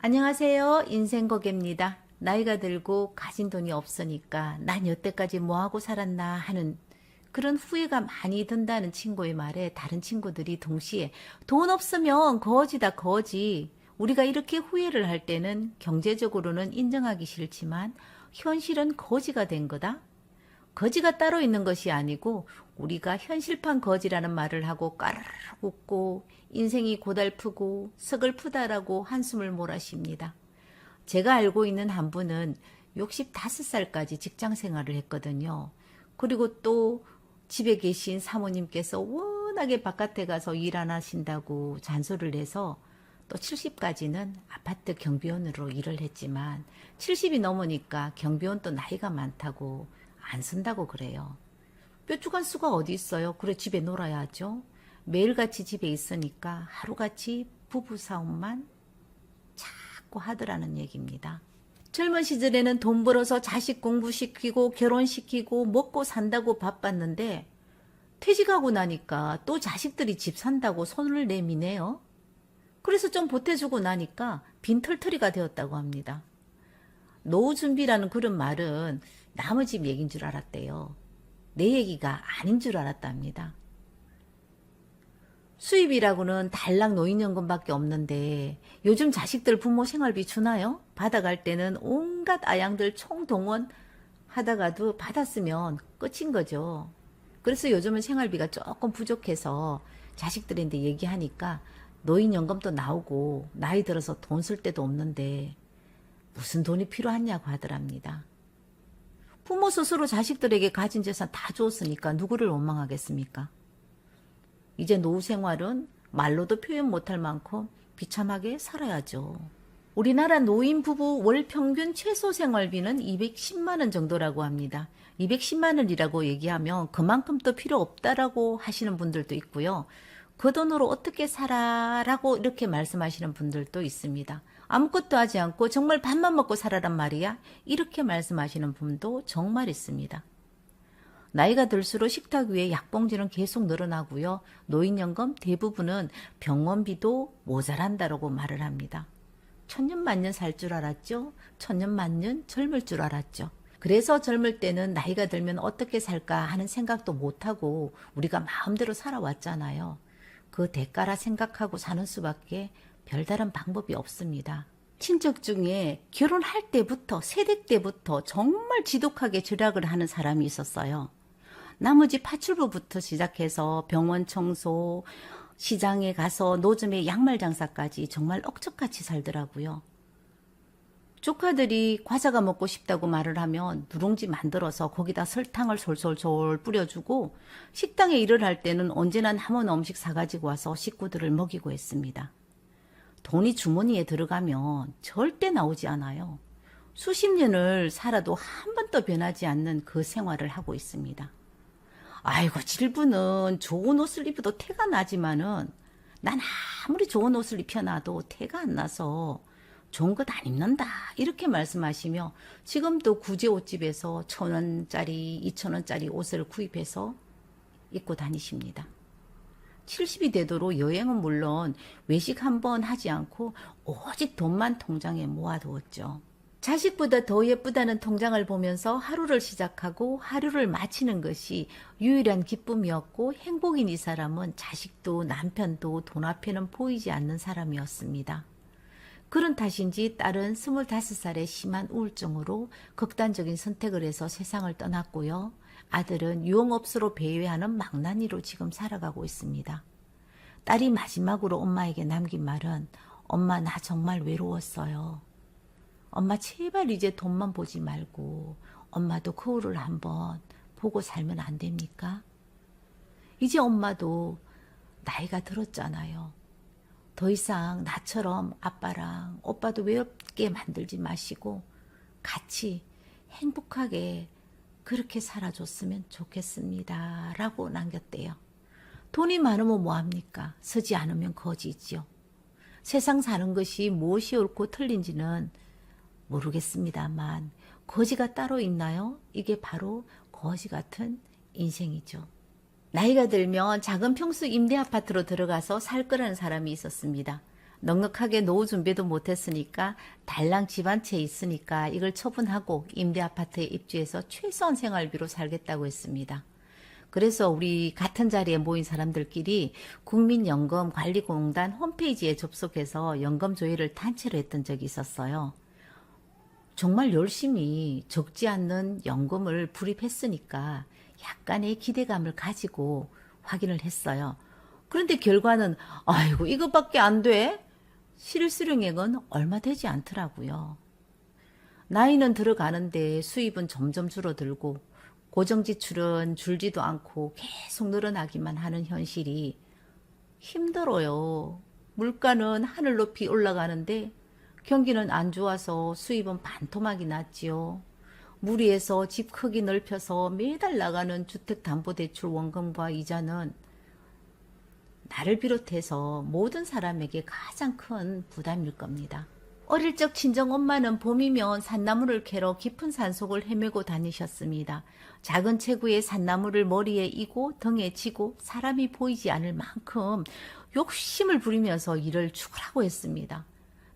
안녕하세요. 인생고개입니다. 나이가 들고 가진 돈이 없으니까 난 여태까지 뭐하고 살았나 하는 그런 후회가 많이 든다는 친구의 말에 다른 친구들이 동시에 돈 없으면 거지다 거지. 우리가 이렇게 후회를 할 때는 경제적으로는 인정하기 싫지만 현실은 거지가 된 거다. 거지가 따로 있는 것이 아니고 우리가 현실판 거지라는 말을 하고 까르르 웃고 인생이 고달프고 서글프다라고 한숨을 몰아쉽니다. 제가 알고 있는 한 분은 65살까지 직장 생활을 했거든요. 그리고 또 집에 계신 사모님께서 워낙에 바깥에 가서 일 안 하신다고 잔소리를 해서 또 70까지는 아파트 경비원으로 일을 했지만 70이 넘으니까 경비원 또 나이가 많다고 안 쓴다고 그래요. 뾰족한 수가 어디 있어요? 그래 집에 놀아야죠. 매일같이 집에 있으니까 하루같이 부부싸움만 자꾸 하더라는 얘기입니다. 젊은 시절에는 돈 벌어서 자식 공부시키고 결혼시키고 먹고 산다고 바빴는데 퇴직하고 나니까 또 자식들이 집 산다고 손을 내미네요. 그래서 좀 보태주고 나니까 빈털터리가 되었다고 합니다. 노후 준비라는 그런 말은 남의 집 얘기인 줄 알았대요. 내 얘기가 아닌 줄 알았답니다. 수입이라고는 달랑 노인연금밖에 없는데 요즘 자식들 부모 생활비 주나요? 받아갈 때는 온갖 아양들 총동원 하다가도 받았으면 끝인 거죠. 그래서 요즘은 생활비가 조금 부족해서 자식들한테 얘기하니까 노인연금도 나오고 나이 들어서 돈 쓸 데도 없는데 무슨 돈이 필요하냐고 하더랍니다. 부모 스스로 자식들에게 가진 재산 다 줬으니까 누구를 원망하겠습니까? 이제 노후 생활은 말로도 표현 못할 만큼 비참하게 살아야죠. 우리나라 노인 부부 월 평균 최소 생활비는 210만 원 정도라고 합니다. 210만 원이라고 얘기하면 그만큼 또 필요 없다라고 하시는 분들도 있고요. 그 돈으로 어떻게 살아라고 이렇게 말씀하시는 분들도 있습니다. 아무것도 하지 않고 정말 밥만 먹고 살아란 말이야? 이렇게 말씀하시는 분도 정말 있습니다. 나이가 들수록 식탁 위에 약봉지는 계속 늘어나고요. 노인연금 대부분은 병원비도 모자란다라고 말을 합니다. 천년만년 살 줄 알았죠? 천년만년 젊을 줄 알았죠. 그래서 젊을 때는 나이가 들면 어떻게 살까 하는 생각도 못하고 우리가 마음대로 살아왔잖아요. 그 대가라 생각하고 사는 수밖에 별다른 방법이 없습니다. 친척 중에 결혼할 때부터 세대 때부터 정말 지독하게 절약을 하는 사람이 있었어요. 나머지 파출부부터 시작해서 병원 청소, 시장에 가서 노점의 양말 장사까지 정말 억척같이 살더라고요. 조카들이 과자가 먹고 싶다고 말을 하면 누룽지 만들어서 거기다 설탕을 솔솔솔 뿌려주고 식당에 일을 할 때는 언제나 남은 음식 사가지고 와서 식구들을 먹이고 했습니다. 돈이 주머니에 들어가면 절대 나오지 않아요. 수십 년을 살아도 한 번도 변하지 않는 그 생활을 하고 있습니다. 아이고 질부는 좋은 옷을 입어도 태가 나지만은 난 아무리 좋은 옷을 입혀놔도 태가 안 나서 좋은 것 안 입는다 이렇게 말씀하시며 지금도 구제 옷집에서 1,000원짜리 2,000원짜리 옷을 구입해서 입고 다니십니다. 70이 되도록 여행은 물론 외식 한 번 하지 않고 오직 돈만 통장에 모아두었죠. 자식보다 더 예쁘다는 통장을 보면서 하루를 시작하고 하루를 마치는 것이 유일한 기쁨이었고 행복인 이 사람은 자식도 남편도 돈 앞에는 보이지 않는 사람이었습니다. 그런 탓인지 딸은 25살의 심한 우울증으로 극단적인 선택을 해서 세상을 떠났고요. 아들은 유흥업소로 배회하는 망나니로 지금 살아가고 있습니다. 딸이 마지막으로 엄마에게 남긴 말은 엄마 나 정말 외로웠어요. 엄마 제발 이제 돈만 보지 말고 엄마도 거울을 한번 보고 살면 안 됩니까? 이제 엄마도 나이가 들었잖아요. 더 이상 나처럼 아빠랑 오빠도 외롭게 만들지 마시고 같이 행복하게 그렇게 살아줬으면 좋겠습니다. 라고 남겼대요. 돈이 많으면 뭐합니까? 쓰지 않으면 거지지요. 세상 사는 것이 무엇이 옳고 틀린지는 모르겠습니다만 거지가 따로 있나요? 이게 바로 거지 같은 인생이죠. 나이가 들면 작은 평수 임대 아파트로 들어가서 살 거라는 사람이 있었습니다. 넉넉하게 노후 준비도 못했으니까 달랑 집 한 채 있으니까 이걸 처분하고 임대 아파트에 입주해서 최소한 생활비로 살겠다고 했습니다. 그래서 우리 같은 자리에 모인 사람들끼리 국민연금관리공단 홈페이지에 접속해서 연금 조회를 단체로 했던 적이 있었어요. 정말 열심히 적지 않는 연금을 불입했으니까 약간의 기대감을 가지고 확인을 했어요. 그런데 결과는 아이고 이것밖에 안 돼? 실수령액은 얼마 되지 않더라고요. 나이는 들어가는데 수입은 점점 줄어들고 고정지출은 줄지도 않고 계속 늘어나기만 하는 현실이 힘들어요. 물가는 하늘 높이 올라가는데 경기는 안 좋아서 수입은 반토막이 났지요. 무리해서 집 크기 넓혀서 매달 나가는 주택담보대출 원금과 이자는 나를 비롯해서 모든 사람에게 가장 큰 부담일 겁니다. 어릴 적 친정엄마는 봄이면 산나물을 캐러 깊은 산속을 헤매고 다니셨습니다. 작은 체구의 산나물을 머리에 이고 등에 지고 사람이 보이지 않을 만큼 욕심을 부리면서 일을 죽으라고 했습니다.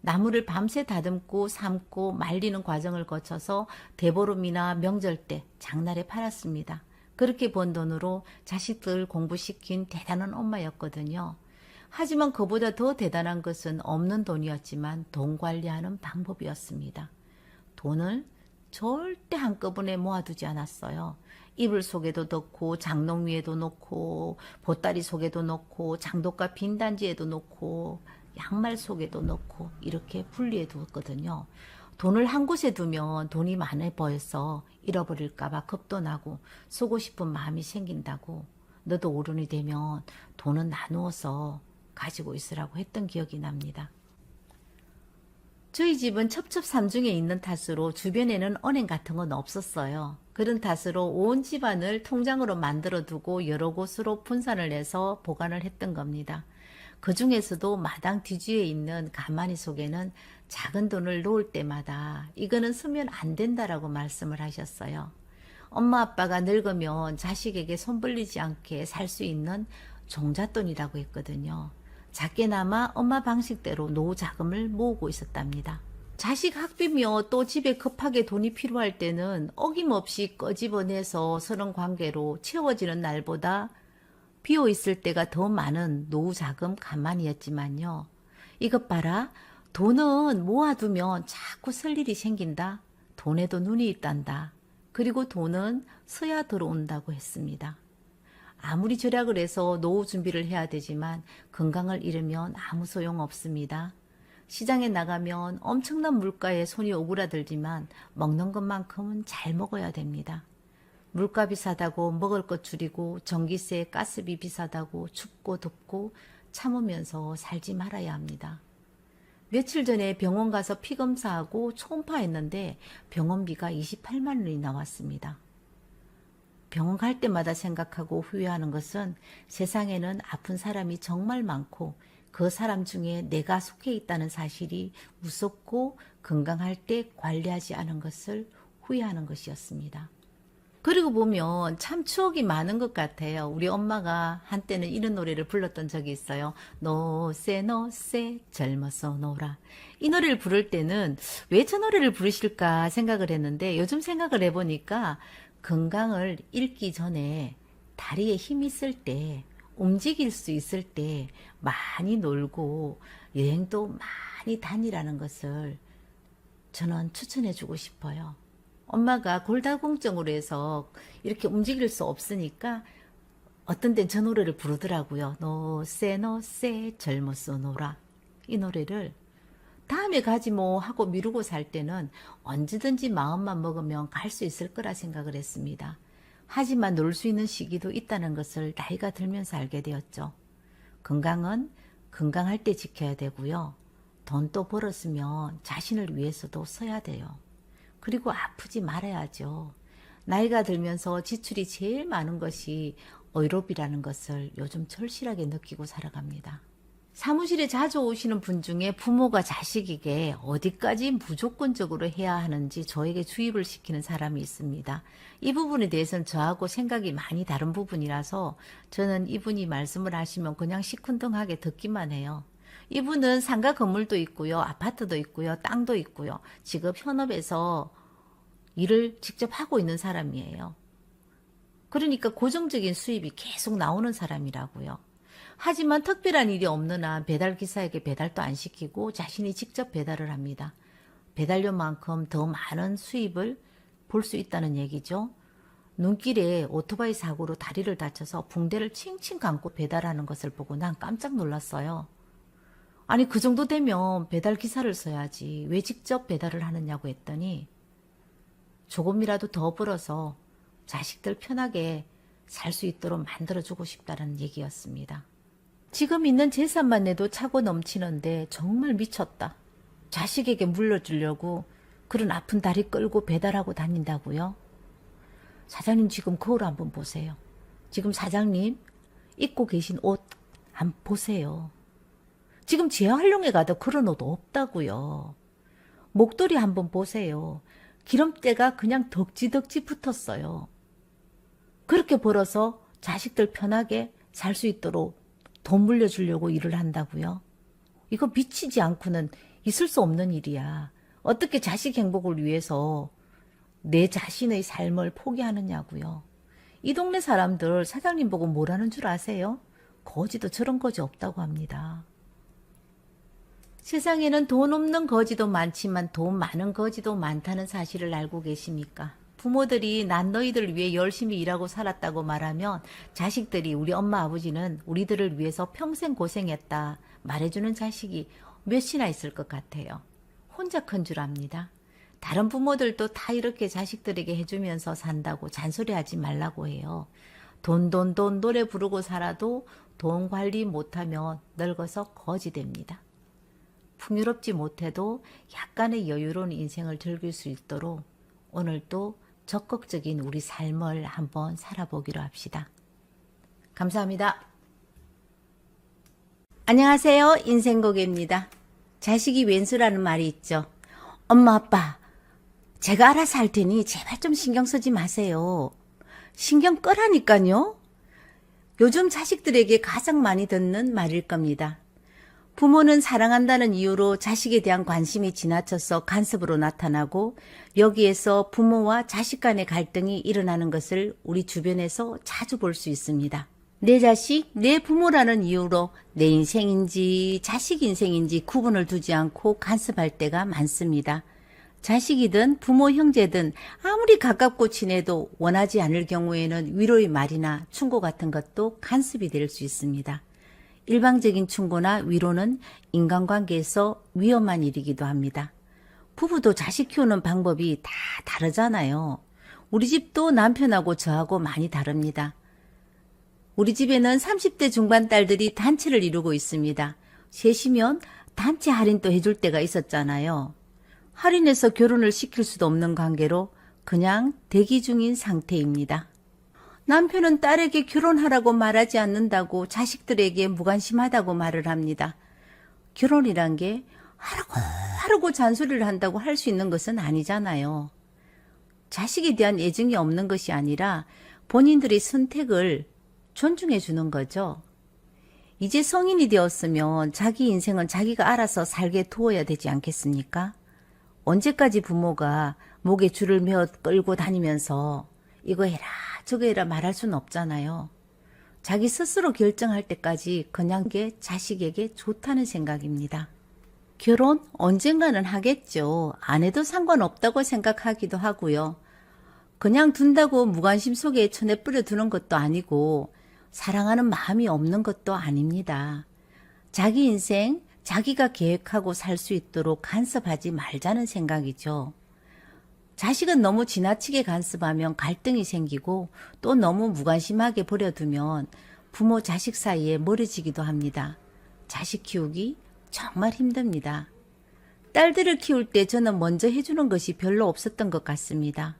나무를 밤새 다듬고 삶고 말리는 과정을 거쳐서 대보름이나 명절 때 장날에 팔았습니다. 그렇게 번 돈으로 자식들 공부시킨 대단한 엄마였거든요. 하지만 그보다 더 대단한 것은 없는 돈이었지만 돈 관리하는 방법이었습니다. 돈을 절대 한꺼번에 모아두지 않았어요. 이불 속에도 넣고 장롱 위에도 넣고 보따리 속에도 넣고 장독가 빈단지에도 넣고 양말 속에도 넣고 이렇게 분리해 두었거든요. 돈을 한 곳에 두면 돈이 많아 보여서 잃어버릴까봐 겁도 나고 쓰고 싶은 마음이 생긴다고 너도 어른이 되면 돈은 나누어서 가지고 있으라고 했던 기억이 납니다. 저희 집은 첩첩산중에 있는 탓으로 주변에는 은행 같은 건 없었어요. 그런 탓으로 온 집안을 통장으로 만들어 두고 여러 곳으로 분산을 해서 보관을 했던 겁니다. 그 중에서도 마당 뒤주에 있는 가마니 속에는 작은 돈을 놓을 때마다 이거는 쓰면 안 된다라고 말씀을 하셨어요. 엄마 아빠가 늙으면 자식에게 손 벌리지 않게 살 수 있는 종잣돈이라고 했거든요. 작게나마 엄마 방식대로 노후 자금을 모으고 있었답니다. 자식 학비며 또 집에 급하게 돈이 필요할 때는 어김없이 꺼집어내서 서는 관계로 채워지는 날보다 비어있을 때가 더 많은 노후 자금 가만이었지만요. 이것 봐라. 돈은 모아두면 자꾸 쓸 일이 생긴다. 돈에도 눈이 있단다. 그리고 돈은 써야 들어온다고 했습니다. 아무리 절약을 해서 노후 준비를 해야 되지만 건강을 잃으면 아무 소용 없습니다. 시장에 나가면 엄청난 물가에 손이 오그라들지만 먹는 것만큼은 잘 먹어야 됩니다. 물가 비싸다고 먹을 것 줄이고 전기세, 가스비 비싸다고 춥고 덥고 참으면서 살지 말아야 합니다. 며칠 전에 병원 가서 피 검사하고 초음파했는데 병원비가 28만 원이 나왔습니다. 병원 갈 때마다 생각하고 후회하는 것은 세상에는 아픈 사람이 정말 많고 그 사람 중에 내가 속해 있다는 사실이 무섭고 건강할 때 관리하지 않은 것을 후회하는 것이었습니다. 그리고 보면 참 추억이 많은 것 같아요. 우리 엄마가 한때는 이런 노래를 불렀던 적이 있어요. 노세 노세 젊어서 놀아. 이 노래를 부를 때는 왜 저 노래를 부르실까 생각을 했는데 요즘 생각을 해보니까 건강을 잃기 전에 다리에 힘이 있을 때 움직일 수 있을 때 많이 놀고 여행도 많이 다니라는 것을 저는 추천해주고 싶어요. 엄마가 골다공증으로 해서 이렇게 움직일 수 없으니까 어떤 땐 저 노래를 부르더라고요. 노세 노세 젊었어 놀아. 이 노래를 다음에 가지 뭐 하고 미루고 살 때는 언제든지 마음만 먹으면 갈 수 있을 거라 생각을 했습니다. 하지만 놀 수 있는 시기도 있다는 것을 나이가 들면서 알게 되었죠. 건강은 건강할 때 지켜야 되고요. 돈도 벌었으면 자신을 위해서도 써야 돼요. 그리고 아프지 말아야죠. 나이가 들면서 지출이 제일 많은 것이 의료비라는 것을 요즘 절실하게 느끼고 살아갑니다. 사무실에 자주 오시는 분 중에 부모가 자식에게 어디까지 무조건적으로 해야 하는지 저에게 주입을 시키는 사람이 있습니다. 이 부분에 대해서는 저하고 생각이 많이 다른 부분이라서 저는 이분이 말씀을 하시면 그냥 시큰둥하게 듣기만 해요. 이분은 상가 건물도 있고요. 아파트도 있고요. 땅도 있고요. 지금 현업에서 일을 직접 하고 있는 사람이에요. 그러니까 고정적인 수입이 계속 나오는 사람이라고요. 하지만 특별한 일이 없는 한 배달기사에게 배달도 안 시키고 자신이 직접 배달을 합니다. 배달료만큼 더 많은 수입을 볼 수 있다는 얘기죠. 눈길에 오토바이 사고로 다리를 다쳐서 붕대를 칭칭 감고 배달하는 것을 보고 난 깜짝 놀랐어요. 아니 그 정도 되면 배달기사를 써야지 왜 직접 배달을 하느냐고 했더니 조금이라도 더 벌어서 자식들 편하게 살 수 있도록 만들어주고 싶다는 얘기였습니다. 지금 있는 재산만 내도 차고 넘치는데 정말 미쳤다. 자식에게 물려주려고 그런 아픈 다리 끌고 배달하고 다닌다고요? 사장님 지금 거울 한번 보세요. 지금 사장님 입고 계신 옷 한번 보세요. 지금 지하활용에 가도 그런 옷 없다고요. 목도리 한번 보세요. 기름때가 그냥 덕지덕지 붙었어요. 그렇게 벌어서 자식들 편하게 살 수 있도록 돈 물려주려고 일을 한다고요? 이거 미치지 않고는 있을 수 없는 일이야. 어떻게 자식 행복을 위해서 내 자신의 삶을 포기하느냐고요. 이 동네 사람들 사장님 보고 뭐라는 줄 아세요? 거지도 저런 거지 없다고 합니다. 세상에는 돈 없는 거지도 많지만 돈 많은 거지도 많다는 사실을 알고 계십니까? 부모들이 난 너희들을 위해 열심히 일하고 살았다고 말하면 자식들이 우리 엄마 아버지는 우리들을 위해서 평생 고생했다 말해주는 자식이 몇이나 있을 것 같아요. 혼자 큰 줄 압니다. 다른 부모들도 다 이렇게 자식들에게 해주면서 산다고 잔소리하지 말라고 해요. 돈 노래 부르고 살아도 돈 관리 못하면 늙어서 거지 됩니다. 풍요롭지 못해도 약간의 여유로운 인생을 즐길 수 있도록 오늘도 적극적인 우리 삶을 한번 살아보기로 합시다. 감사합니다. 안녕하세요. 인생고개입니다. 자식이 왼수라는 말이 있죠. 엄마 아빠 제가 알아서 할 테니 제발 좀 신경 쓰지 마세요. 신경 끄라니까요. 요즘 자식들에게 가장 많이 듣는 말일 겁니다. 부모는 사랑한다는 이유로 자식에 대한 관심이 지나쳐서 간섭으로 나타나고 여기에서 부모와 자식 간의 갈등이 일어나는 것을 우리 주변에서 자주 볼 수 있습니다. 내 자식, 내 부모라는 이유로 내 인생인지 자식 인생인지 구분을 두지 않고 간섭할 때가 많습니다. 자식이든 부모 형제든 아무리 가깝고 친해도 원하지 않을 경우에는 위로의 말이나 충고 같은 것도 간섭이 될 수 있습니다. 일방적인 충고나 위로는 인간관계에서 위험한 일이기도 합니다. 부부도 자식 키우는 방법이 다 다르잖아요. 우리 집도 남편하고 저하고 많이 다릅니다. 우리 집에는 30대 중반 딸들이 단체를 이루고 있습니다. 셋이면 단체 할인도 해줄 때가 있었잖아요. 할인해서 결혼을 시킬 수도 없는 관계로 그냥 대기 중인 상태입니다. 남편은 딸에게 결혼하라고 말하지 않는다고 자식들에게 무관심하다고 말을 합니다. 결혼이란 게 하라고 잔소리를 한다고 할 수 있는 것은 아니잖아요. 자식에 대한 애정이 없는 것이 아니라 본인들의 선택을 존중해 주는 거죠. 이제 성인이 되었으면 자기 인생은 자기가 알아서 살게 두어야 되지 않겠습니까? 언제까지 부모가 목에 줄을 메어 끌고 다니면서 이거 해라 저거 해라 말할 수는 없잖아요. 자기 스스로 결정할 때까지 그냥 게 자식에게 좋다는 생각입니다. 결혼 언젠가는 하겠죠. 안 해도 상관없다고 생각하기도 하고요. 그냥 둔다고 무관심 속에 천에 뿌려두는 것도 아니고 사랑하는 마음이 없는 것도 아닙니다. 자기 인생 자기가 계획하고 살 수 있도록 간섭하지 말자는 생각이죠. 자식은 너무 지나치게 간섭하면 갈등이 생기고 또 너무 무관심하게 버려두면 부모 자식 사이에 멀어지기도 합니다. 자식 키우기 정말 힘듭니다. 딸들을 키울 때 저는 먼저 해주는 것이 별로 없었던 것 같습니다.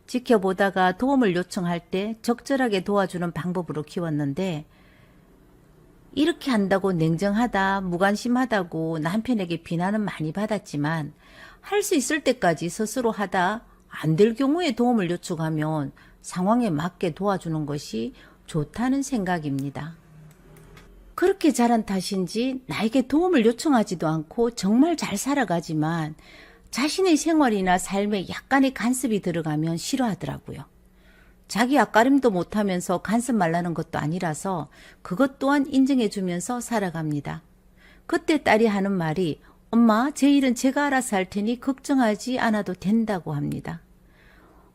지켜보다가 도움을 요청할 때 적절하게 도와주는 방법으로 키웠는데 이렇게 한다고 냉정하다, 무관심하다고 남편에게 비난은 많이 받았지만 할 수 있을 때까지 스스로 하다 안 될 경우에 도움을 요청하면 상황에 맞게 도와주는 것이 좋다는 생각입니다. 그렇게 자란 탓인지 나에게 도움을 요청하지도 않고 정말 잘 살아가지만 자신의 생활이나 삶에 약간의 간섭이 들어가면 싫어하더라고요. 자기 앞가림도 못하면서 간섭 말라는 것도 아니라서 그것 또한 인정해주면서 살아갑니다. 그때 딸이 하는 말이 엄마, 제 일은 제가 알아서 할 테니 걱정하지 않아도 된다고 합니다.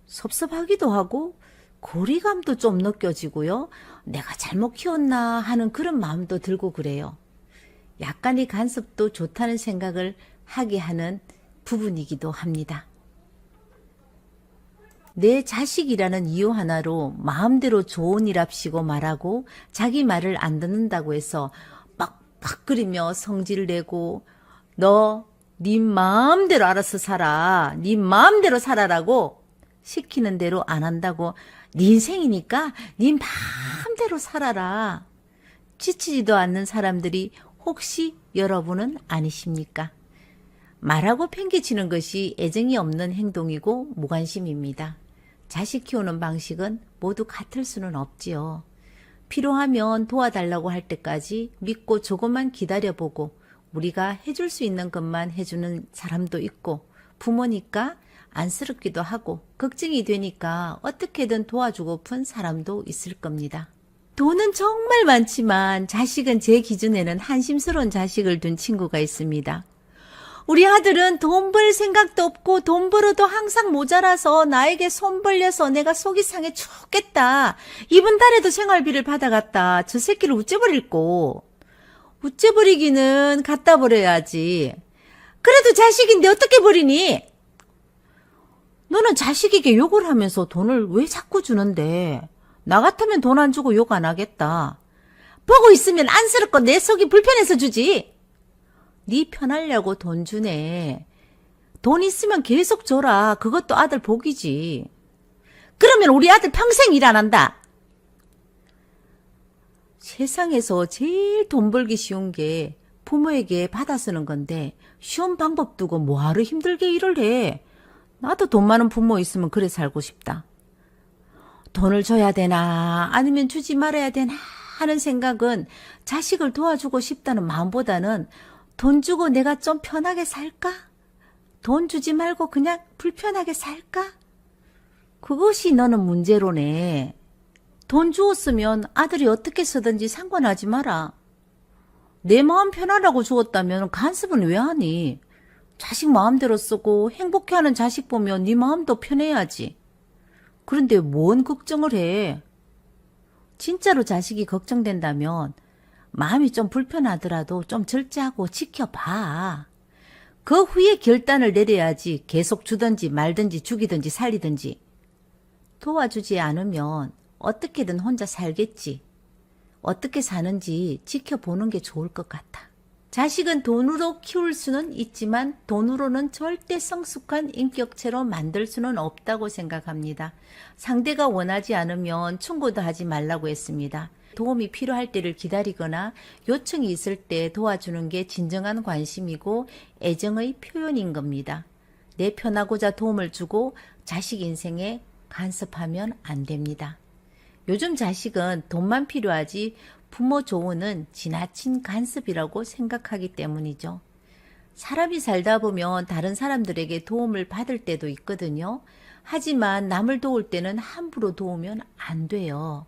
섭섭하기도 하고 고리감도 좀 느껴지고요. 내가 잘못 키웠나 하는 그런 마음도 들고 그래요. 약간의 간섭도 좋다는 생각을 하게 하는 부분이기도 합니다. 내 자식이라는 이유 하나로 마음대로 좋은 일합시고 말하고 자기 말을 안 듣는다고 해서 빡빡거리며 성질 내고 너 네 마음대로 알아서 살아. 네 마음대로 살아라고 시키는 대로 안 한다고 네 인생이니까 네 마음대로 살아라. 지치지도 않는 사람들이 혹시 여러분은 아니십니까? 말하고 팽개치는 것이 애정이 없는 행동이고 무관심입니다. 자식 키우는 방식은 모두 같을 수는 없지요. 필요하면 도와달라고 할 때까지 믿고 조금만 기다려보고 우리가 해줄 수 있는 것만 해주는 사람도 있고 부모니까 안쓰럽기도 하고 걱정이 되니까 어떻게든 도와주고픈 사람도 있을 겁니다. 돈은 정말 많지만 자식은 제 기준에는 한심스러운 자식을 둔 친구가 있습니다. 우리 아들은 돈 벌 생각도 없고 돈 벌어도 항상 모자라서 나에게 손 벌려서 내가 속이 상해 죽겠다. 이번 달에도 생활비를 받아갔다. 저 새끼를 우째버릴꼬. 우째버리기는 갖다 버려야지. 그래도 자식인데 어떻게 버리니? 너는 자식에게 욕을 하면서 돈을 왜 자꾸 주는데? 나 같으면 돈 안 주고 욕 안 하겠다. 보고 있으면 안쓰럽고 내 속이 불편해서 주지. 네 편하려고 돈 주네. 돈 있으면 계속 줘라. 그것도 아들 복이지. 그러면 우리 아들 평생 일 안 한다. 세상에서 제일 돈 벌기 쉬운 게 부모에게 받아 쓰는 건데 쉬운 방법 두고 뭐하러 힘들게 일을 해. 나도 돈 많은 부모 있으면 그래 살고 싶다. 돈을 줘야 되나 아니면 주지 말아야 되나 하는 생각은 자식을 도와주고 싶다는 마음보다는 돈 주고 내가 좀 편하게 살까? 돈 주지 말고 그냥 불편하게 살까? 그것이 너는 문제로네. 돈 주었으면 아들이 어떻게 쓰든지 상관하지 마라. 내 마음 편하라고 주었다면 간섭은 왜 하니? 자식 마음대로 쓰고 행복해하는 자식 보면 네 마음도 편해야지. 그런데 뭔 걱정을 해? 진짜로 자식이 걱정된다면 마음이 좀 불편하더라도 좀 절제하고 지켜봐. 그 후에 결단을 내려야지. 계속 주든지 말든지 죽이든지 살리든지. 도와주지 않으면 어떻게든 혼자 살겠지. 어떻게 사는지 지켜보는 게 좋을 것 같아. 자식은 돈으로 키울 수는 있지만 돈으로는 절대 성숙한 인격체로 만들 수는 없다고 생각합니다. 상대가 원하지 않으면 충고도 하지 말라고 했습니다. 도움이 필요할 때를 기다리거나 요청이 있을 때 도와주는 게 진정한 관심이고 애정의 표현인 겁니다. 내 편하고자 도움을 주고 자식 인생에 간섭하면 안 됩니다. 요즘 자식은 돈만 필요하지 부모 조언은 지나친 간섭이라고 생각하기 때문이죠. 사람이 살다 보면 다른 사람들에게 도움을 받을 때도 있거든요. 하지만 남을 도울 때는 함부로 도우면 안 돼요.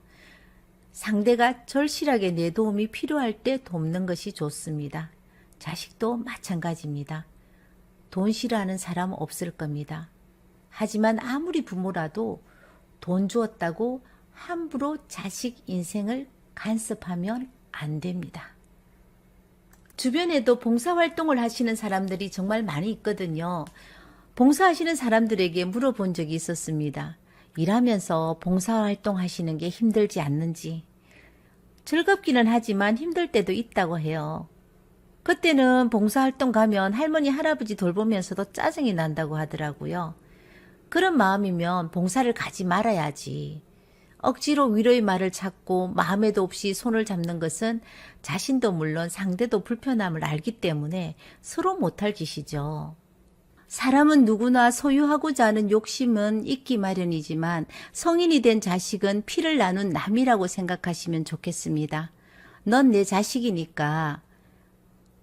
상대가 절실하게 내 도움이 필요할 때 돕는 것이 좋습니다. 자식도 마찬가지입니다. 돈 싫어하는 사람 없을 겁니다. 하지만 아무리 부모라도 돈 주었다고 함부로 자식 인생을 간섭하면 안 됩니다. 주변에도 봉사활동을 하시는 사람들이 정말 많이 있거든요. 봉사하시는 사람들에게 물어본 적이 있었습니다. 일하면서 봉사활동 하시는 게 힘들지 않는지. 즐겁기는 하지만 힘들 때도 있다고 해요. 그때는 봉사활동 가면 할머니 할아버지 돌보면서도 짜증이 난다고 하더라고요. 그런 마음이면 봉사를 가지 말아야지. 억지로 위로의 말을 찾고 마음에도 없이 손을 잡는 것은 자신도 물론 상대도 불편함을 알기 때문에 서로 못할 짓이죠. 사람은 누구나 소유하고자 하는 욕심은 있기 마련이지만 성인이 된 자식은 피를 나눈 남이라고 생각하시면 좋겠습니다. 넌 내 자식이니까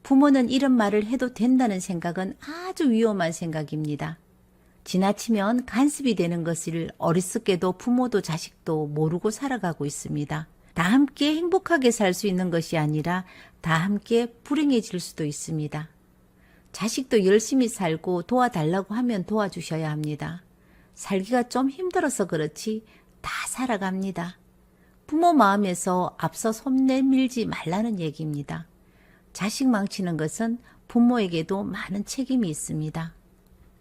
부모는 이런 말을 해도 된다는 생각은 아주 위험한 생각입니다. 지나치면 간섭이 되는 것을 어리석게도 부모도 자식도 모르고 살아가고 있습니다. 다 함께 행복하게 살 수 있는 것이 아니라 다 함께 불행해질 수도 있습니다. 자식도 열심히 살고 도와달라고 하면 도와주셔야 합니다. 살기가 좀 힘들어서 그렇지 다 살아갑니다. 부모 마음에서 앞서 손 내밀지 말라는 얘기입니다. 자식 망치는 것은 부모에게도 많은 책임이 있습니다.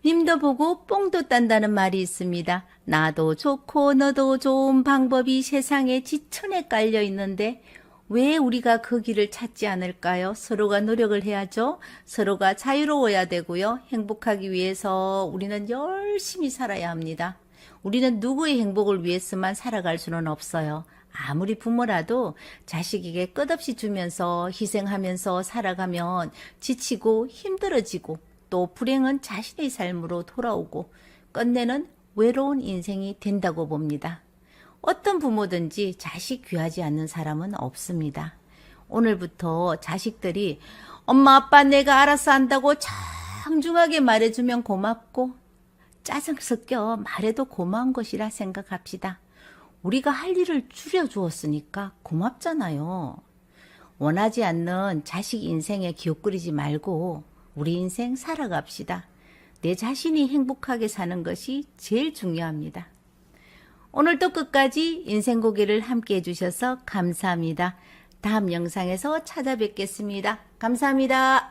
님도 보고 뽕도 딴다는 말이 있습니다. 나도 좋고 너도 좋은 방법이 세상에 지천에 깔려 있는데 왜 우리가 그 길을 찾지 않을까요? 서로가 노력을 해야죠. 서로가 자유로워야 되고요. 행복하기 위해서 우리는 열심히 살아야 합니다. 우리는 누구의 행복을 위해서만 살아갈 수는 없어요. 아무리 부모라도 자식에게 끝없이 주면서 희생하면서 살아가면 지치고 힘들어지고 또 불행은 자신의 삶으로 돌아오고 끝내는 외로운 인생이 된다고 봅니다. 어떤 부모든지 자식 귀하지 않는 사람은 없습니다. 오늘부터 자식들이 엄마 아빠 내가 알아서 한다고 정중하게 말해주면 고맙고 짜증 섞여 말해도 고마운 것이라 생각합시다. 우리가 할 일을 줄여주었으니까 고맙잖아요. 원하지 않는 자식 인생에 기웃거리지 말고 우리 인생 살아갑시다. 내 자신이 행복하게 사는 것이 제일 중요합니다. 오늘도 끝까지 인생고개를 함께 해주셔서 감사합니다. 다음 영상에서 찾아뵙겠습니다. 감사합니다.